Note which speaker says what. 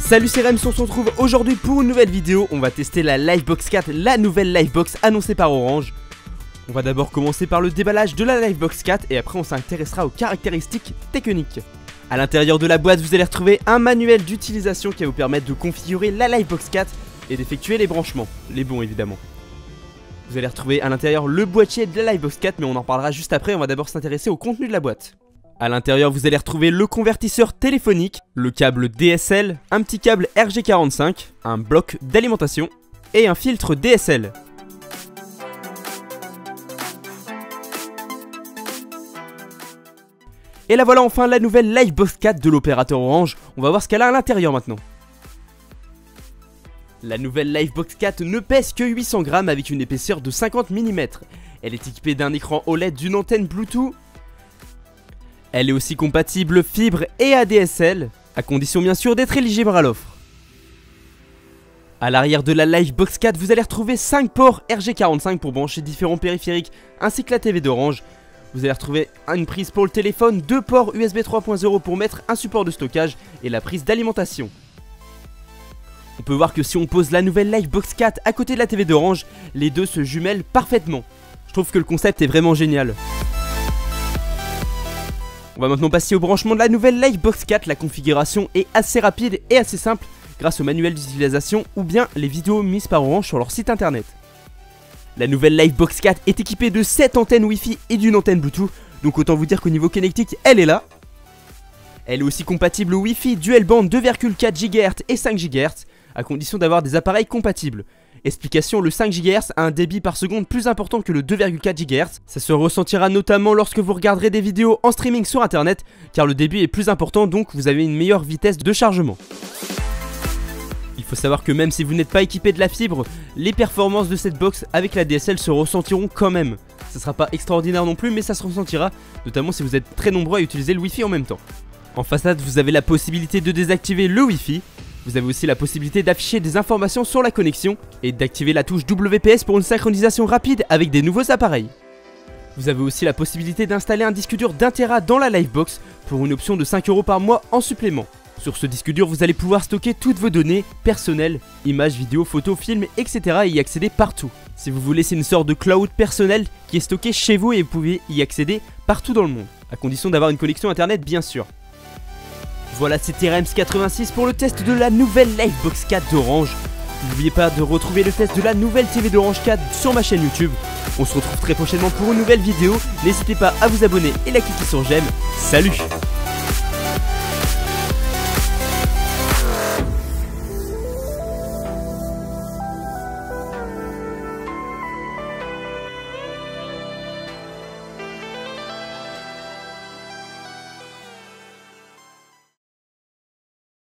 Speaker 1: Salut, c'est Rems, on se retrouve aujourd'hui pour une nouvelle vidéo. On va tester la Livebox 4, la nouvelle Livebox annoncée par Orange. On va d'abord commencer par le déballage de la Livebox 4 et après on s'intéressera aux caractéristiques techniques. A l'intérieur de la boîte, vous allez retrouver un manuel d'utilisation qui va vous permettre de configurer la Livebox 4 et d'effectuer les branchements, les bons évidemment. Vous allez retrouver à l'intérieur le boîtier de la Livebox 4, mais on en parlera juste après. On va d'abord s'intéresser au contenu de la boîte. A l'intérieur, vous allez retrouver le convertisseur téléphonique, le câble DSL, un petit câble RJ45, un bloc d'alimentation et un filtre DSL. Et là voilà enfin la nouvelle Livebox 4 de l'opérateur Orange. On va voir ce qu'elle a à l'intérieur maintenant. La nouvelle Livebox 4 ne pèse que 800 grammes avec une épaisseur de 50 mm. Elle est équipée d'un écran OLED, d'une antenne Bluetooth. Elle est aussi compatible fibre et ADSL, à condition bien sûr d'être éligible à l'offre. A l'arrière de la Livebox 4, vous allez retrouver 5 ports RJ45 pour brancher différents périphériques, ainsi que la TV d'Orange. Vous allez retrouver une prise pour le téléphone, 2 ports USB 3.0 pour mettre un support de stockage et la prise d'alimentation. On peut voir que si on pose la nouvelle Livebox 4 à côté de la TV d'Orange, les deux se jumellent parfaitement. Je trouve que le concept est vraiment génial. On va maintenant passer au branchement de la nouvelle Livebox 4. La configuration est assez rapide et assez simple grâce au manuel d'utilisation ou bien les vidéos mises par Orange sur leur site internet. La nouvelle Livebox 4 est équipée de 7 antennes Wi-Fi et d'une antenne Bluetooth, donc autant vous dire qu'au niveau connectique, elle est là. Elle est aussi compatible au Wi-Fi dual band 2,4 GHz et 5 GHz, à condition d'avoir des appareils compatibles. Explication, le 5 GHz a un débit par seconde plus important que le 2,4 GHz. Ça se ressentira notamment lorsque vous regarderez des vidéos en streaming sur internet, car le débit est plus important, donc vous avez une meilleure vitesse de chargement. Il faut savoir que même si vous n'êtes pas équipé de la fibre, les performances de cette box avec la DSL se ressentiront quand même. Ça sera pas extraordinaire non plus, mais ça se ressentira, notamment si vous êtes très nombreux à utiliser le Wi-Fi en même temps. En façade, vous avez la possibilité de désactiver le Wi-Fi. Vous avez aussi la possibilité d'afficher des informations sur la connexion et d'activer la touche WPS pour une synchronisation rapide avec des nouveaux appareils. Vous avez aussi la possibilité d'installer un disque dur d'1 Tera dans la Livebox pour une option de 5 € par mois en supplément. Sur ce disque dur, vous allez pouvoir stocker toutes vos données personnelles, images, vidéos, photos, films, etc. et y accéder partout. Si vous voulez, c'est une sorte de cloud personnel qui est stocké chez vous et vous pouvez y accéder partout dans le monde, à condition d'avoir une connexion internet bien sûr. Voilà, c'était Rems86 pour le test de la nouvelle Livebox 4 d'Orange. N'oubliez pas de retrouver le test de la nouvelle TV d'Orange 4 sur ma chaîne YouTube. On se retrouve très prochainement pour une nouvelle vidéo. N'hésitez pas à vous abonner et à cliquer sur j'aime. Salut!